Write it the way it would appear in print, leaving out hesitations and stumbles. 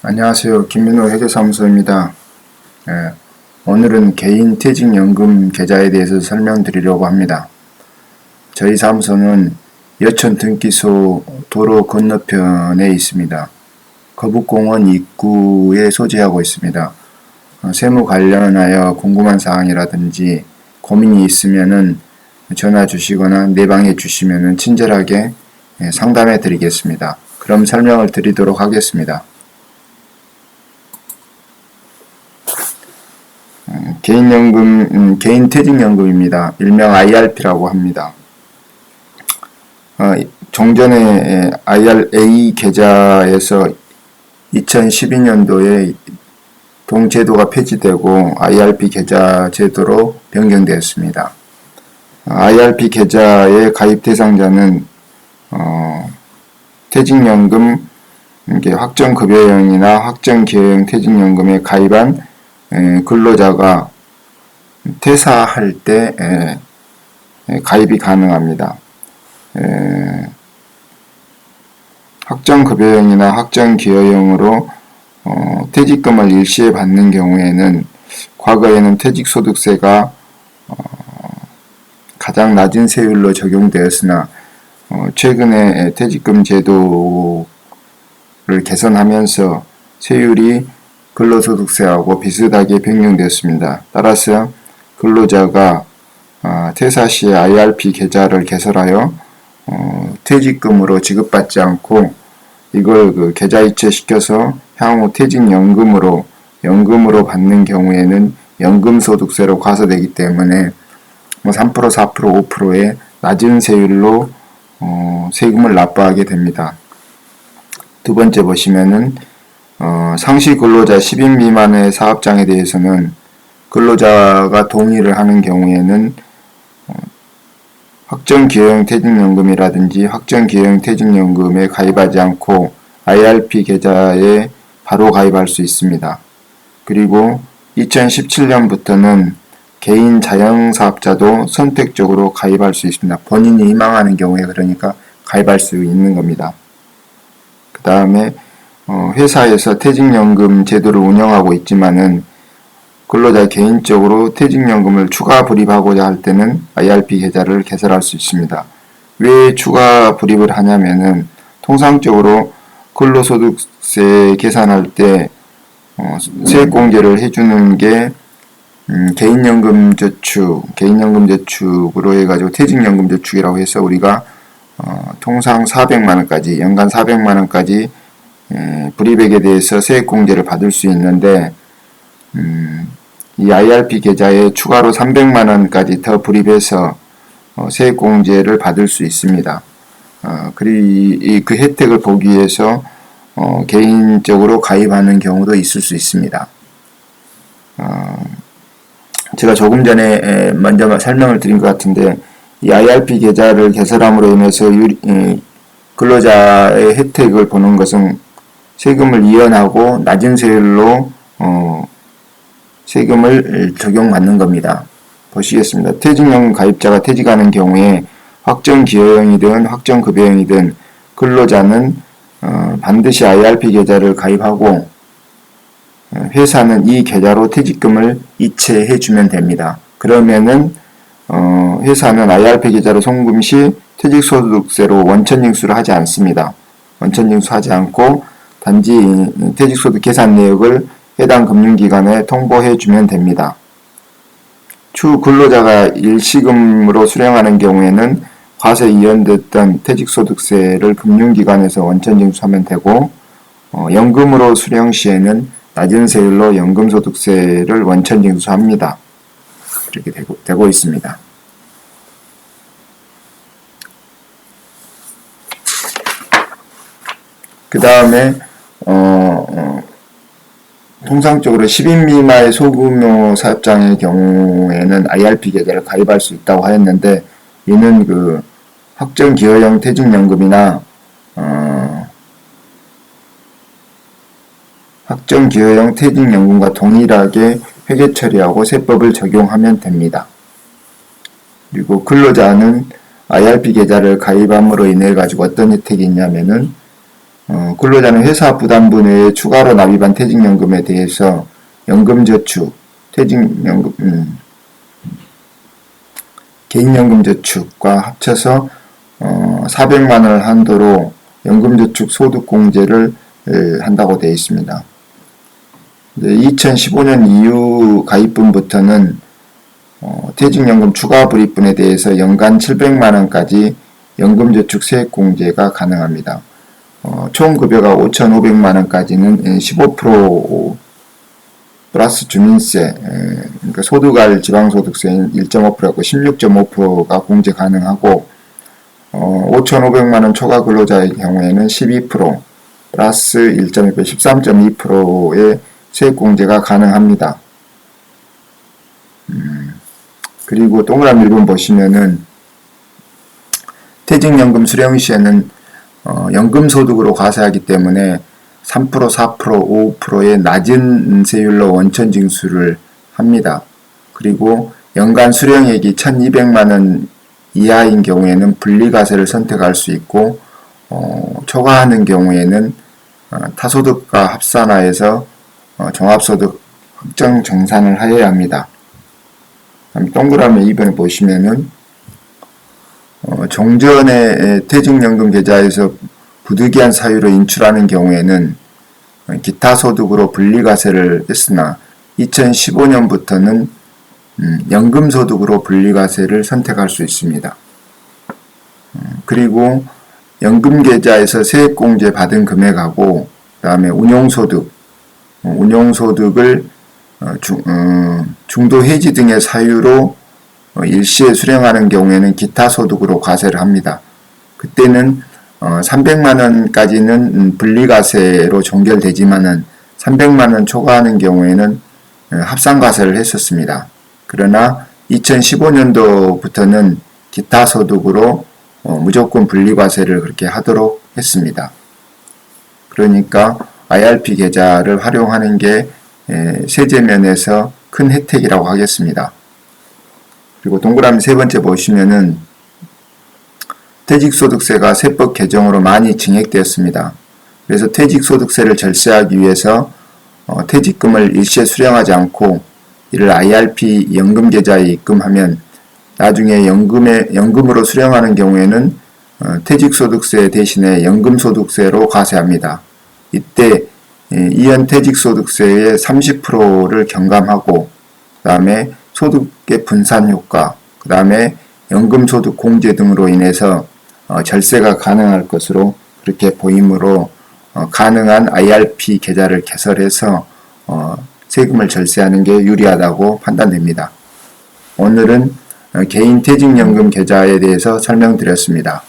안녕하세요. 김민호 회계사무소입니다. 예, 오늘은 개인 퇴직연금 계좌에 대해서 설명드리려고 합니다. 저희 사무소는 여천 등기소 도로 건너편에 있습니다. 거북공원 입구에 소재하고 있습니다. 세무 관련하여 궁금한 사항이라든지 고민이 있으면은 전화 주시거나 내방해 주시면은 친절하게 상담해 드리겠습니다. 그럼 설명을 드리도록 하겠습니다. 개인 퇴직연금입니다. 일명 IRP라고 합니다. 종전에 IRA 계좌에서 2012년도에 동제도가 폐지되고 IRP 계좌 제도로 변경되었습니다. IRP 계좌의 가입 대상자는 퇴직연금 확정급여형이나 확정기여형 퇴직연금에 가입한 근로자가 퇴사할 때 가입이 가능합니다. 확정급여형이나 확정기여형으로 퇴직금을 일시에 받는 경우에는 과거에는 퇴직소득세가 가장 낮은 세율로 적용되었으나 최근에 퇴직금 제도를 개선하면서 세율이 근로소득세하고 비슷하게 변경되었습니다. 따라서 근로자가 퇴사 시에 IRP 계좌를 개설하여 퇴직금으로 지급받지 않고 이걸 계좌 이체시켜서 향후 퇴직연금으로 받는 경우에는 연금소득세로 과세되기 때문에 3%, 4%, 5%의 낮은 세율로 세금을 납부하게 됩니다. 두 번째 보시면은 상시 근로자 10인 미만의 사업장에 대해서는 근로자가 동의를 하는 경우에는 확정기여형 퇴직연금이라든지 확정기여형 퇴직연금에 가입하지 않고 IRP 계좌에 바로 가입할 수 있습니다. 그리고 2017년부터는 개인 자영사업자도 선택적으로 가입할 수 있습니다. 본인이 희망하는 경우에 그러니까 가입할 수 있는 겁니다. 그 다음에 회사에서 퇴직연금 제도를 운영하고 있지만은 근로자 개인적으로 퇴직연금을 추가 불입하고자 할 때는 IRP 계좌를 개설할 수 있습니다. 왜 추가 불입을 하냐면은 통상적으로 근로소득세 계산할 때 세액공제를 해주는 게 개인연금 저축으로 해가지고 퇴직연금 저축이라고 해서 우리가 통상 400만원까지 연간 400만원까지 불이백에 대해서 세액공제를 받을 수 있는데 이 IRP 계좌에 추가로 300만원까지 더 불입해서 세액공제를 받을 수 있습니다. 그 혜택을 보기 위해서 개인적으로 가입하는 경우도 있을 수 있습니다. 제가 조금 전에 먼저 설명을 드린 것 같은데 이 IRP 계좌를 개설함으로 인해서 근로자의 혜택을 보는 것은 세금을 이연하고 낮은 세율로 세금을 적용받는 겁니다. 보시겠습니다. 퇴직연금 가입자가 퇴직하는 경우에 확정기여형이든 확정급여형이든 근로자는 반드시 IRP 계좌를 가입하고 회사는 이 계좌로 퇴직금을 이체해 주면 됩니다. 그러면은 회사는 IRP 계좌로 송금 시 퇴직소득세로 원천징수를 하지 않습니다. 원천징수하지 않고 단지 퇴직소득 계산 내역을 해당 금융기관에 통보해 주면 됩니다. 추후 근로자가 일시금으로 수령하는 경우에는 과세 이연됐던 퇴직소득세를 금융기관에서 원천징수하면 되고 연금으로 수령 시에는 낮은 세율로 연금소득세를 원천징수합니다. 이렇게 되고 있습니다. 그 다음에 통상적으로 10인 미만의 소규모 사업장의 경우에는 IRP 계좌를 가입할 수 있다고 하였는데 이는 확정기여형 퇴직연금이나 확정기여형 퇴직연금과 동일하게 회계 처리하고 세법을 적용하면 됩니다. 그리고 근로자는 IRP 계좌를 가입함으로 인해 가지고 어떤 혜택이 있냐면은 근로자는 회사 부담분 외에 추가로 납입한 퇴직연금에 대해서 연금저축, 퇴직연금, 개인연금저축과 합쳐서 400만 원을 한도로 연금저축 소득공제를 한다고 되어 있습니다. 2015년 이후 가입분부터는 퇴직연금 추가 불입분에 대해서 연간 700만 원까지 연금저축 세액공제가 가능합니다. 총 급여가 5,500만 원까지는 15% 플러스 주민세, 그러니까 소득알 지방소득세인 1.5%고 16.5%가 공제 가능하고 5,500만 원 초과 근로자의 경우에는 12% 플러스 1.2% 13.2%의 세액공제가 가능합니다. 그리고 동그라미 1번 보시면은 퇴직연금 수령 시에는 연금소득으로 과세하기 때문에 3%, 4%, 5%의 낮은 세율로 원천 징수를 합니다. 그리고 연간 수령액이 1,200만원 이하인 경우에는 분리과세를 선택할 수 있고 초과하는 경우에는 타소득과 합산하여서 종합소득 확정 정산을 하여야 합니다. 동그라미 2번에 보시면은 종전의 퇴직연금 계좌에서 부득이한 사유로 인출하는 경우에는 기타 소득으로 분리과세를 했으나 2015년부터는 연금소득으로 분리과세를 선택할 수 있습니다. 그리고 연금계좌에서 세액공제 받은 금액하고 그 다음에 운용소득을 중도 해지 등의 사유로 일시에 수령하는 경우에는 기타 소득으로 과세를 합니다. 그때는 300만원까지는 분리과세로 종결되지만은 300만원 초과하는 경우에는 합산과세를 했었습니다. 그러나 2015년도부터는 기타 소득으로 무조건 분리과세를 그렇게 하도록 했습니다. 그러니까 IRP 계좌를 활용하는 게 세제면에서 큰 혜택이라고 하겠습니다. 그리고 동그라미 세 번째 보시면은 퇴직소득세가 세법 개정으로 많이 증액되었습니다. 그래서 퇴직소득세를 절세하기 위해서 퇴직금을 일시에 수령하지 않고 이를 IRP 연금계좌에 입금하면 나중에 연금으로 수령하는 경우에는 퇴직소득세 대신에 연금소득세로 과세합니다. 이때 이연 퇴직소득세의 30%를 경감하고 그 다음에 소득의 분산 효과, 그 다음에 연금소득 공제 등으로 인해서 절세가 가능할 것으로 그렇게 보이므로 가능한 IRP 계좌를 개설해서 세금을 절세하는 게 유리하다고 판단됩니다. 오늘은 개인 퇴직연금 계좌에 대해서 설명드렸습니다.